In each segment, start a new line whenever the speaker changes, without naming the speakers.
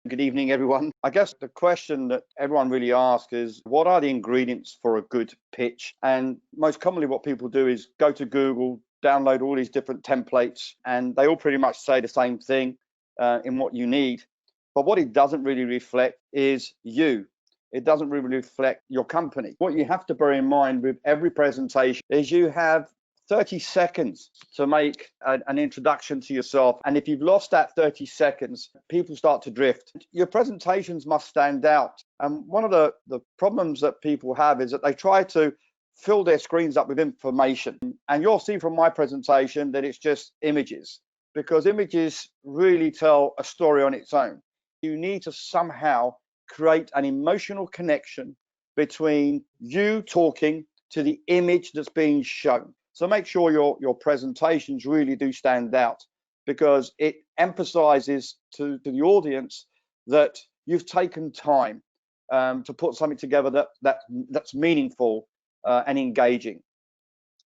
Good evening, everyone. I guess the question that everyone really asks is, what are the ingredients for a good pitch? And most commonly, what people do is go to Google, download all these different templates, and they all pretty much say the same thing in what you need. But what it doesn't really reflect is you. It doesn't really reflect your company. What you have to bear in mind with every presentation is you have 30 seconds to make an introduction to yourself. And if you've lost that 30 seconds, people start to drift. Your presentations must stand out. And one of the problems that people have is that they try to fill their screens up with information. And you'll see from my presentation that it's just images, because images really tell a story on its own. You need to somehow create an emotional connection between you talking to the image that's being shown. So make sure your presentations really do stand out, because it emphasizes to the audience that you've taken time to put something together that's meaningful and engaging.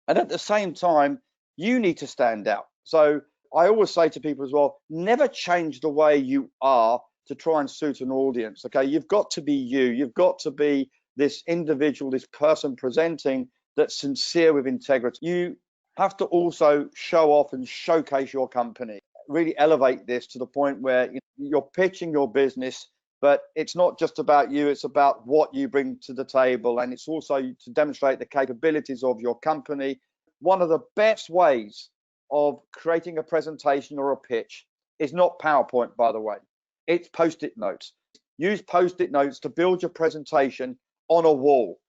And at the same time, you need to stand out. So I always say to people as well, never change the way you are to try and suit an audience. Okay, you've got to be you. You've got to be this individual, this person presenting that's sincere with integrity. You have to also show off and showcase your company. Really elevate this to the point where you're pitching your business, but it's not just about you, it's about what you bring to the table. And it's also to demonstrate the capabilities of your company. One of the best ways of creating a presentation or a pitch is not PowerPoint, by the way. It's Post-it notes. Use Post-it notes to build your presentation on a wall,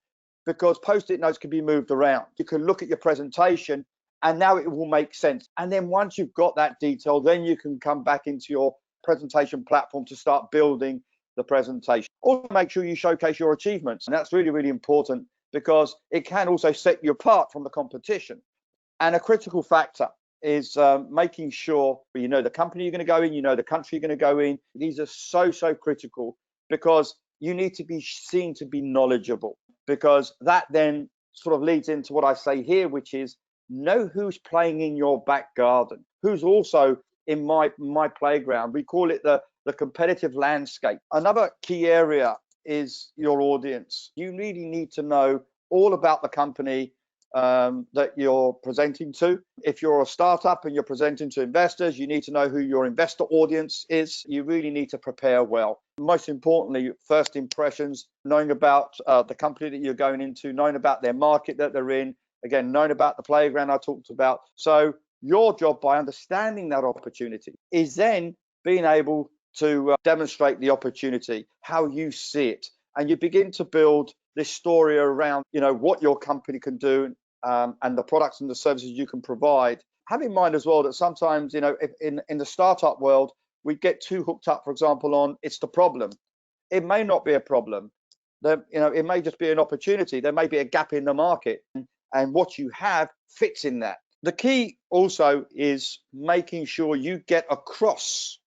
because Post-it notes can be moved around. You can look at your presentation and now it will make sense. And then once you've got that detail, then you can come back into your presentation platform to start building the presentation. Also, make sure you showcase your achievements. And that's really, really important, because it can also set you apart from the competition. And a critical factor is making sure you know the company you're going to go in, you know the country you're going to go in. These are so critical, because you need to be seen to be knowledgeable, because that then sort of leads into what I say here, which is know who's playing in your back garden, who's also in my playground. We call it the competitive landscape. Another key area is your audience. You really need to know all about the company that you're presenting to. If you're a startup and you're presenting to investors, you need to know who your investor audience is. You really need to prepare well. Most importantly, first impressions, knowing about the company that you're going into, knowing about their market that they're in, again, knowing about the playground I talked about. So your job, by understanding that opportunity, is then being able to demonstrate the opportunity, how you see it, and you begin to build this story around, what your company can do and the products and the services you can provide. Have in mind as well that sometimes, if in the startup world, we get too hooked up, for example, on it's the problem. It may not be a problem. It may just be an opportunity. There may be a gap in the market, and what you have fits in that. The key also is making sure you get across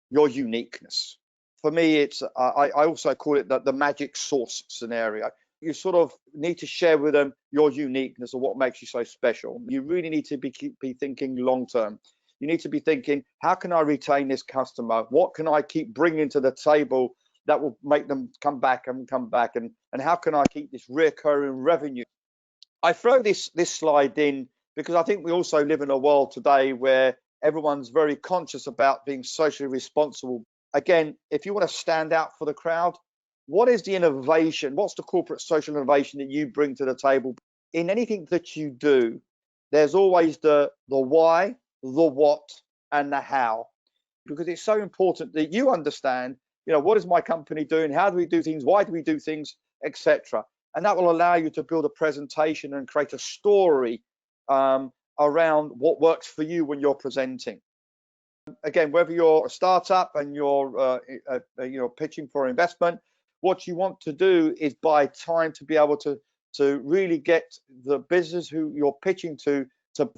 your uniqueness. For me, it's I also call it the magic sauce scenario. You sort of need to share with them your uniqueness or what makes you so special. You really need to be thinking long term. You need to be thinking, how can I retain this customer? What can I keep bringing to the table that will make them come back and come back? And how can I keep this recurring revenue? I throw this slide in because I think we also live in a world today where everyone's very conscious about being socially responsible. Again, if you want to stand out for the crowd, what is the innovation? What's the corporate social innovation that you bring to the table? In anything that you do, there's always the why, the what, and the how, because it's so important that you understand, what is my company doing? How do we do things? Why do we do things, etc. And that will allow you to build a presentation and create a story around what works for you when you're presenting. Again, whether you're a startup and you're pitching for investment, what you want to do is buy time to be able to really get the business who you're pitching to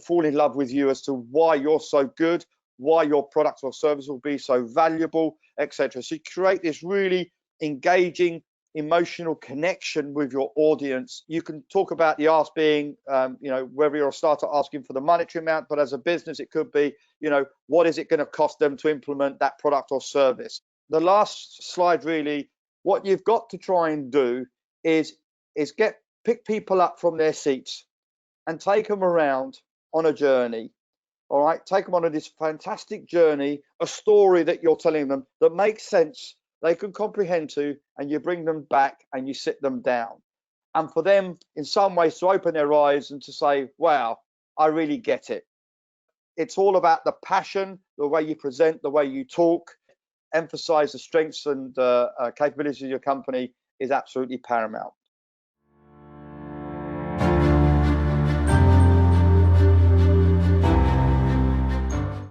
fall in love with you as to why you're so good, why your products or service will be so valuable, etc. So you create this really engaging emotional connection with your audience. You can talk about the ask being, whether you're a startup asking for the monetary amount, but as a business, it could be, what is it going to cost them to implement that product or service? the last slide really, what you've got to try and do is pick people up from their seats and take them around on a journey. All right, take them on this fantastic journey, a story that you're telling them that makes sense, they can comprehend to, and you bring them back and you sit them down. And for them, in some ways, to open their eyes and to say, wow, I really get it. It's all about the passion, the way you present, the way you talk, emphasize the strengths and capabilities of your company is absolutely paramount.